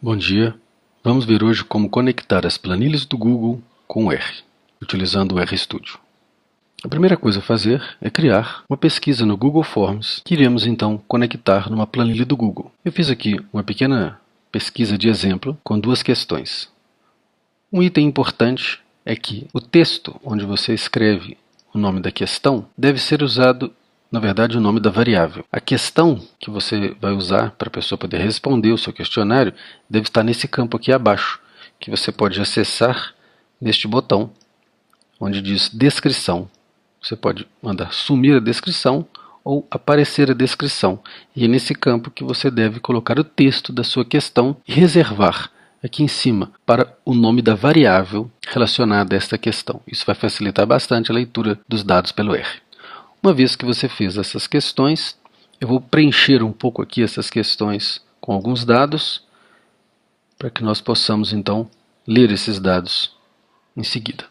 Bom dia, vamos ver hoje como conectar as planilhas do Google com o R, utilizando o RStudio. A primeira coisa a fazer é criar uma pesquisa no Google Forms que iremos então conectar numa planilha do Google. Eu fiz aqui uma pequena pesquisa de exemplo com duas questões. Um item importante é que o texto onde você escreve o nome da questão deve ser usado, na verdade, o nome da variável. A questão que você vai usar para a pessoa poder responder o seu questionário deve estar nesse campo aqui abaixo, que você pode acessar neste botão, onde diz descrição. Você pode mandar sumir a descrição ou aparecer a descrição. E é nesse campo que você deve colocar o texto da sua questão e reservar aqui em cima para o nome da variável relacionada a esta questão. Isso vai facilitar bastante a leitura dos dados pelo R. Uma vez que você fez essas questões, eu vou preencher um pouco aqui essas questões com alguns dados, para que nós possamos então ler esses dados em seguida.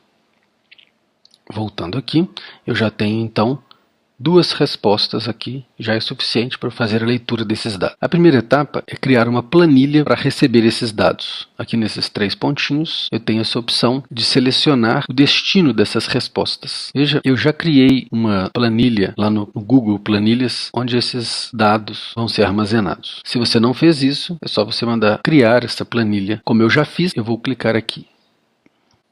Voltando aqui, eu já tenho então duas respostas aqui, já é suficiente para fazer a leitura desses dados. A primeira etapa é criar uma planilha para receber esses dados. Aqui nesses três pontinhos eu tenho essa opção de selecionar o destino dessas respostas. Veja, eu já criei uma planilha lá no Google Planilhas, onde esses dados vão ser armazenados. Se você não fez isso, é só você mandar criar essa planilha. Como eu já fiz, eu vou clicar aqui.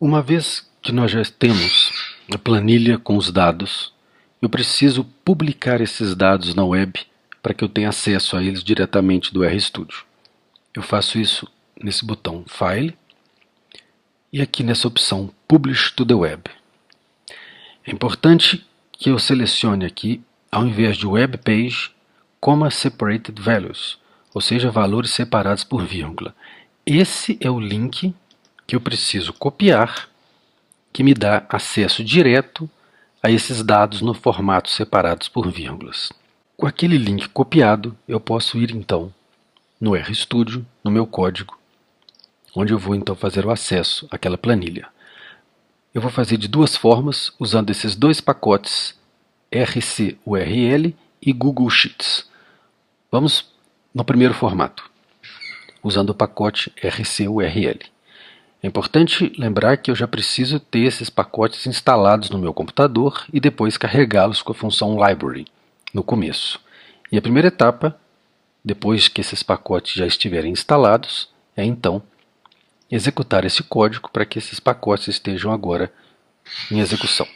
Uma vez que nós já temos a planilha com os dados, eu preciso publicar esses dados na web para que eu tenha acesso a eles diretamente do RStudio. Eu faço isso nesse botão File e aqui nessa opção Publish to the Web. É importante que eu selecione aqui, ao invés de Web Page, Comma Separated Values, ou seja, valores separados por vírgula. Esse é o link que eu preciso copiar, que me dá acesso direto a esses dados no formato separados por vírgulas. Com aquele link copiado, eu posso ir então no RStudio, no meu código, onde eu vou então fazer o acesso àquela planilha. Eu vou fazer de duas formas, usando esses dois pacotes, RCURL e Google Sheets. Vamos no primeiro formato, usando o pacote RCURL. É importante lembrar que eu já preciso ter esses pacotes instalados no meu computador e depois carregá-los com a função Library no começo. E a primeira etapa, depois que esses pacotes já estiverem instalados, é então executar esse código para que esses pacotes estejam agora em execução.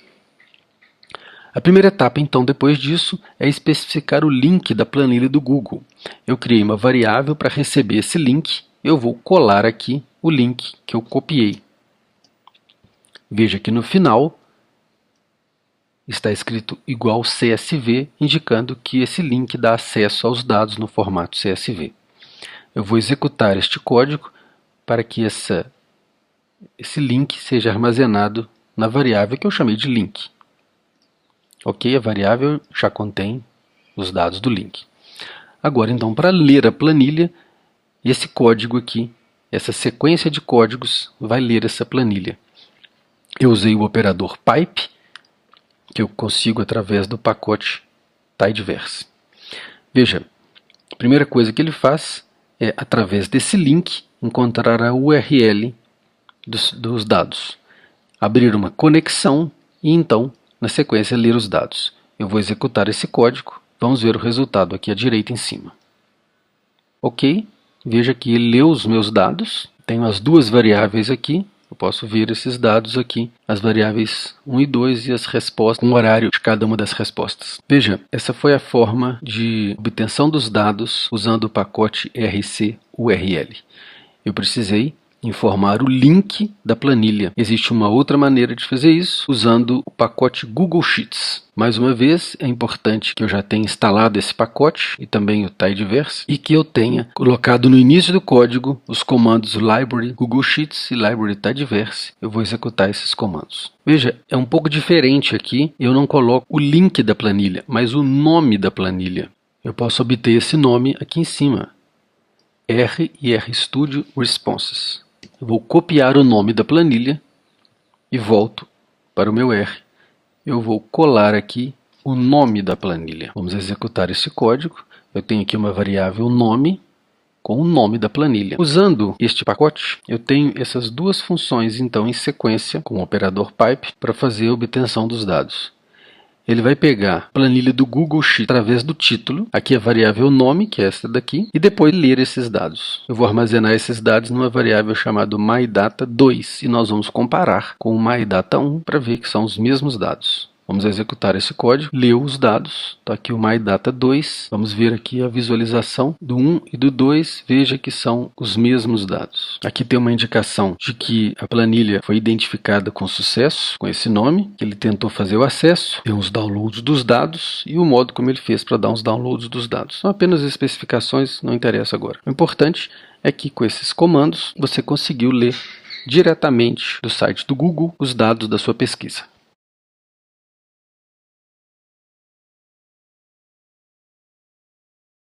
A primeira etapa, então, depois disso, é especificar o link da planilha do Google. Eu criei uma variável para receber esse link. Eu vou colar aqui o link que eu copiei. Veja que no final está escrito igual CSV, indicando que esse link dá acesso aos dados no formato CSV. Eu vou executar este código para que esse link seja armazenado na variável que eu chamei de link. Ok, a variável já contém os dados do link. Agora, então, para ler a planilha, esse código aqui, essa sequência de códigos vai ler essa planilha. Eu usei o operador pipe, que eu consigo através do pacote tidyverse. Veja, a primeira coisa que ele faz é, através desse link, encontrar a URL dos dados, abrir uma conexão e então, na sequência, ler os dados. Eu vou executar esse código, vamos ver o resultado aqui à direita em cima. Ok. Veja que ele leu os meus dados, tenho as duas variáveis aqui, eu posso ver esses dados aqui, as variáveis 1 e 2 e as respostas, com o horário de cada uma das respostas. Veja, essa foi a forma de obtenção dos dados usando o pacote RCURL. Eu precisei informar o link da planilha. Existe uma outra maneira de fazer isso, usando o pacote Google Sheets. Mais uma vez, é importante que eu já tenha instalado esse pacote e também o tidyverse e que eu tenha colocado no início do código os comandos library Google Sheets e library tidyverse. Eu vou executar esses comandos. Veja, é um pouco diferente aqui, eu não coloco o link da planilha, mas o nome da planilha. Eu posso obter esse nome aqui em cima, R e RStudio Responses. Eu vou copiar o nome da planilha e volto para o meu R. Eu vou colar aqui o nome da planilha. Vamos executar esse código. Eu tenho aqui uma variável nome com o nome da planilha. Usando este pacote, eu tenho essas duas funções então em sequência com o operador pipe para fazer a obtenção dos dados. Ele vai pegar a planilha do Google Sheet através do título, aqui a variável nome, que é essa daqui, e depois ler esses dados. Eu vou armazenar esses dados numa variável chamada MyData2 e nós vamos comparar com o MyData1 para ver que são os mesmos dados. Vamos executar esse código, leu os dados, está aqui o MyData2, vamos ver aqui a visualização do 1 e do 2, veja que são os mesmos dados. Aqui tem uma indicação de que a planilha foi identificada com sucesso, com esse nome, que ele tentou fazer o acesso, tem os downloads dos dados e o modo como ele fez para dar os downloads dos dados. São apenas especificações, não interessa agora. O importante é que com esses comandos você conseguiu ler diretamente do site do Google os dados da sua pesquisa.